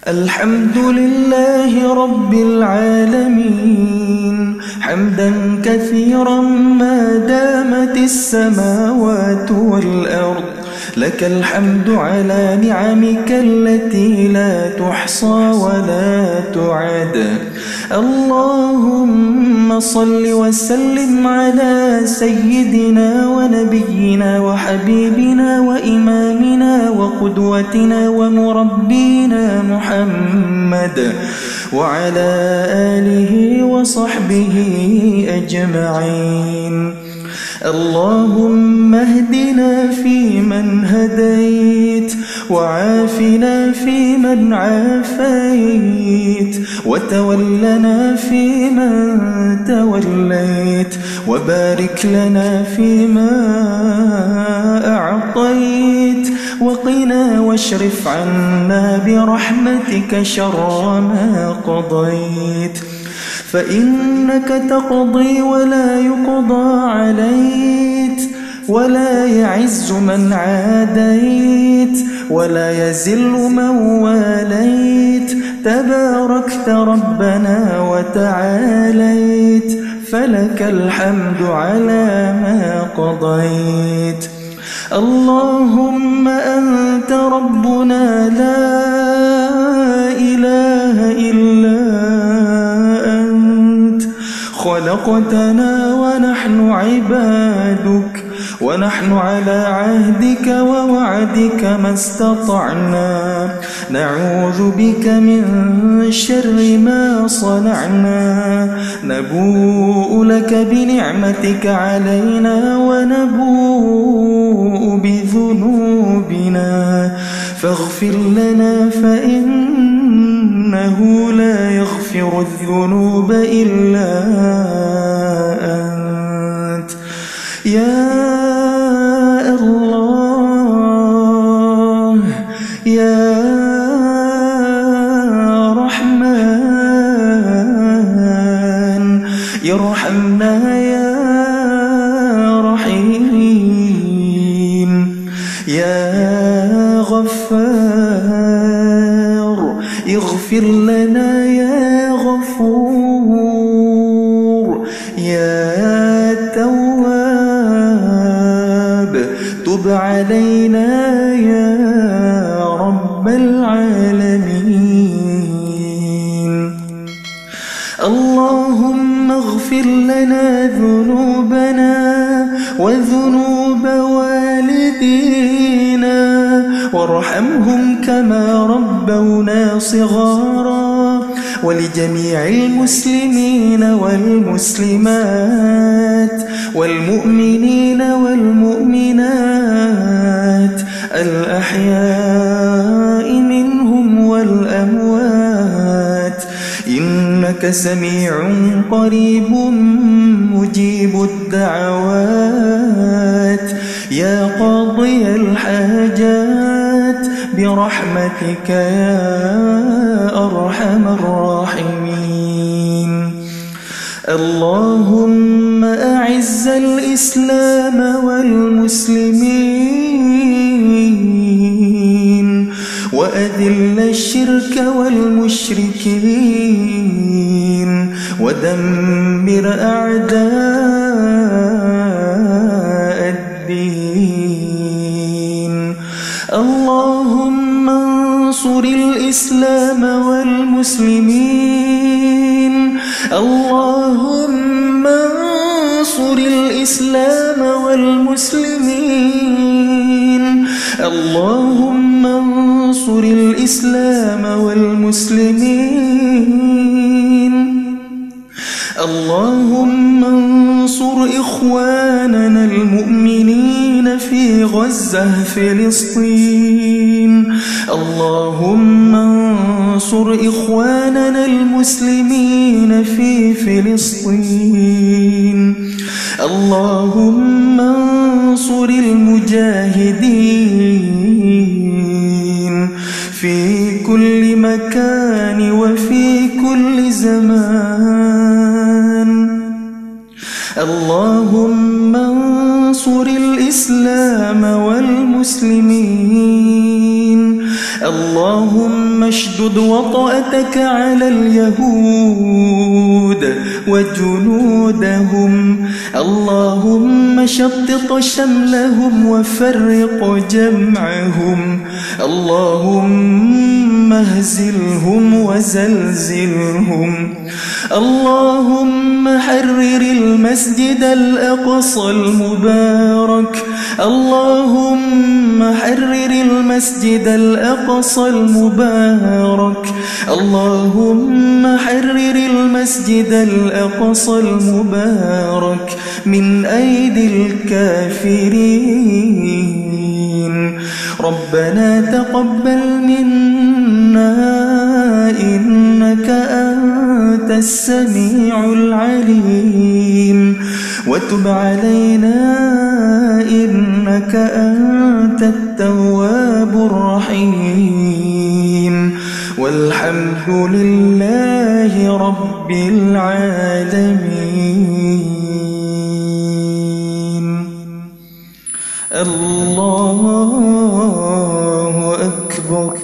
الحمد لله رب العالمين حمدا كثيرا ما دامت السماوات والأرض. لك الحمد على نعمك التي لا تحصى ولا تعد. اللهم صل وسلم على سيدنا ونبينا وحبيبنا وإمامنا وقدوتنا ومربينا محمد وعلى آله وصحبه أجمعين. اللهم اهدنا فيمن هديت وعافنا فيمن عافيت وتولنا فيمن توليت وبارك لنا فيما أعطيت وقنا واصرف عنا برحمتك شر ما قضيت، فإنك تقضي ولا يقضى عليك ولا يعز من عاديت ولا يذل من واليت. تباركت ربنا وتعاليت، فلك الحمد على ما قضيت. اللهم أنت ربنا لا إله إلا أنت، خلقتنا ونحن عبادك ونحن على عهدك ووعدك ما استطعنا، نعوذ بك من شر ما صنعنا، نبوء لك بنعمتك علينا ونبوء بذنوبنا، فاغفر لنا فإنه لا يغفر الذنوب إلا أنت. يا الله يا رحمن ارحمنا يا رحيم. يا غفار اغفر لنا يا غفور. يا تواب تب علينا يا رب العالمين. اللهم اغفر لنا ذنوبنا وذنوب والدينا وارحمهم كما ربونا صغارا، ولجميع المسلمين والمسلمات والمؤمنين والمؤمنات الأحياء منهم والأموات، إنك سميع قريب مجيب الدعوات. يا قاضي الحاجات برحمتك يا أرحم الراحمين. اللهم أعز الإسلام والمسلمين وأذل الشرك والمشركين ودمر أعداء الدين. اللهم انصر الإسلام والمسلمين. اللهم انصر الإسلام والمسلمين. اللهم انصر الإسلام والمسلمين. اللهم انصر إخواننا المؤمنين في غزة فلسطين. اللهم انصر إخواننا المسلمين في فلسطين. اللهم انصر المجاهدين في كل مكان وفي كل زمان. اللهم انصر الإسلام والمسلمين. اللهم اشدد وطأتك على اليهود وجنودهم. اللهم شتت شملهم وفرق جمعهم. اللهم اهزلهم وزلزلهم. اللهم حرر المسجد الأقصى المبارك. اللهم حرر المسجد الأقصى المبارك. اللهم حرر المسجد الأقصى المبارك من أيدي الكافرين. ربنا تقبل منا إنك أنت السميع العليم وتب علينا إنك أنت التواب الرحيم والحمد لله رب العالمين. الله أكبر.